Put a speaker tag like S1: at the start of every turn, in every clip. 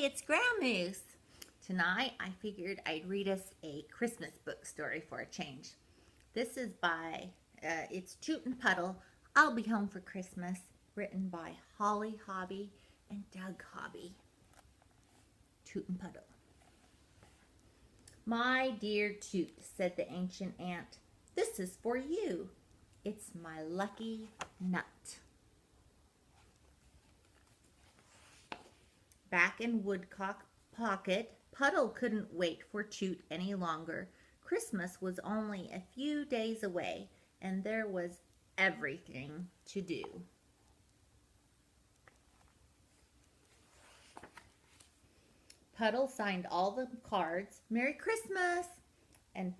S1: it's GramMoose. Tonight I figured I'd read us a Christmas book story for a change. This is it's Toot and Puddle, I'll Be Home for Christmas, written by Holly Hobbie and Doug Hobbie. Toot and Puddle. My dear Toot, said the ancient ant, this is for you. It's my lucky nut. Back in Woodcock Pocket, Puddle couldn't wait for Toot any longer. Christmas was only a few days away, and there was everything to do. Puddle signed all the cards, Merry Christmas, and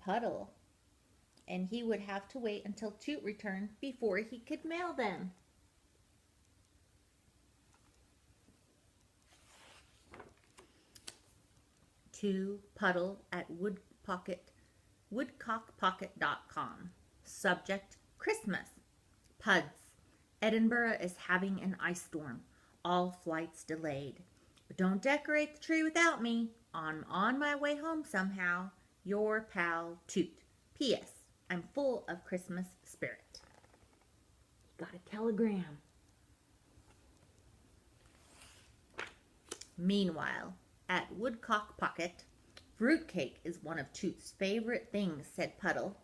S1: he would have to wait until Toot returned before he could mail them. To Puddle at woodcockpocket.com. Subject, Christmas. Puds. Edinburgh is having an ice storm. All flights delayed. But don't decorate the tree without me. I'm on my way home somehow. Your pal, Toot. P.S. I'm full of Christmas spirit. Got a telegram. Meanwhile, at Woodcock Pocket, fruitcake is one of Toot's favorite things, said Puddle.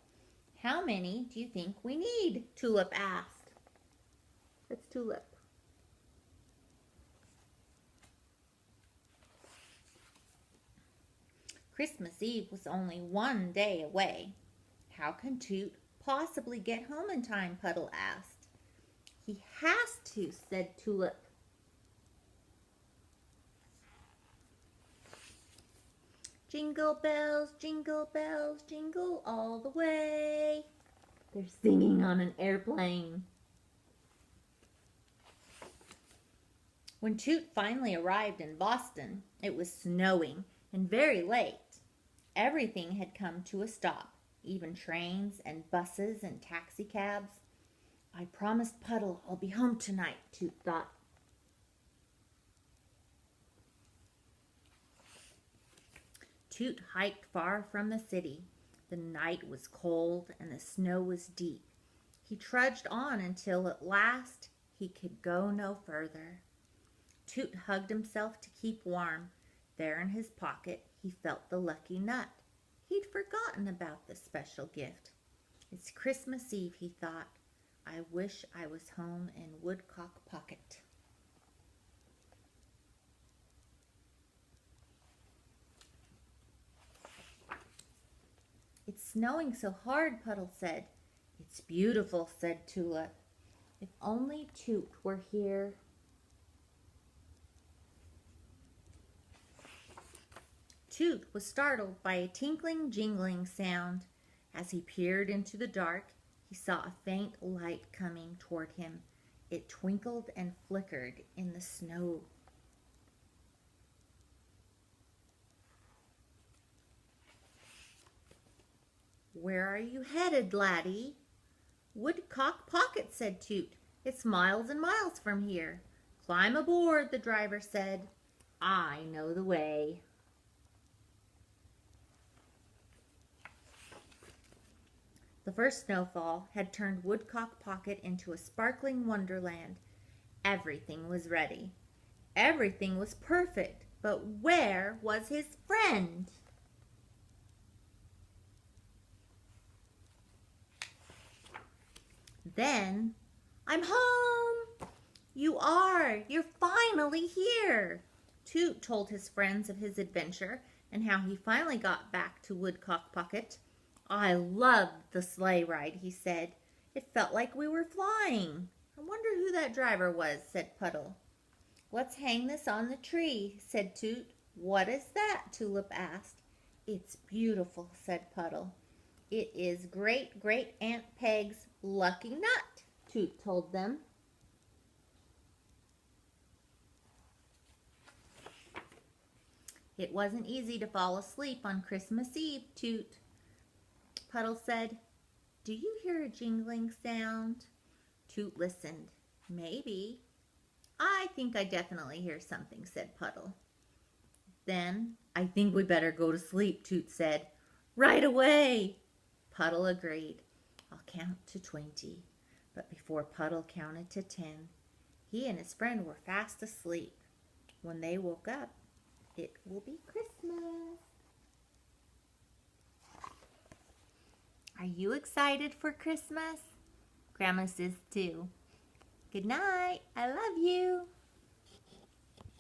S1: How many do you think we need? Tulip asked. That's Tulip. Christmas Eve was only one day away. How can Toot possibly get home in time? Puddle asked. He has to, said Tulip. Jingle bells, jingle all the way. They're singing on an airplane. When Toot finally arrived in Boston, it was snowing and very late. Everything had come to a stop, even trains and buses and taxicabs. I promised Puddle I'll be home tonight, Toot thought. Toot hiked far from the city. The night was cold and the snow was deep. He trudged on until at last he could go no further. Toot hugged himself to keep warm. There in his pocket he felt the lucky nut. He'd forgotten about the special gift. It's Christmas Eve, he thought. I wish I was home in Woodcock Pocket. It's snowing so hard, Puddle said. It's beautiful, said Tulip. If only Toot were here. Toot was startled by a tinkling, jingling sound. As he peered into the dark, he saw a faint light coming toward him. It twinkled and flickered in the snow. Where are you headed, laddie? Woodcock Pocket, said Toot. It's miles and miles from here. Climb aboard, the driver said. I know the way. The first snowfall had turned Woodcock Pocket into a sparkling wonderland. Everything was ready. Everything was perfect. But where was his friend? Then, I'm home! You are! You're finally here! Toot told his friends of his adventure and how he finally got back to Woodcock Pocket. I loved the sleigh ride, he said. It felt like we were flying. I wonder who that driver was, said Puddle. Let's hang this on the tree, said Toot. What is that? Tulip asked. It's beautiful, said Puddle. It is Great Aunt Peg's lucky nut, Toot told them. It wasn't easy to fall asleep on Christmas Eve, Toot. Puddle said, do you hear a jingling sound? Toot listened. Maybe. I think I definitely hear something, said Puddle. then. I think we better go to sleep, Toot said. Right away, Puddle agreed. I'll count to 20. But before Puddle counted to 10, he and his friend were fast asleep. When they woke up, it will be Christmas. Are you excited for Christmas? GramMoose is too. Good night. I love you.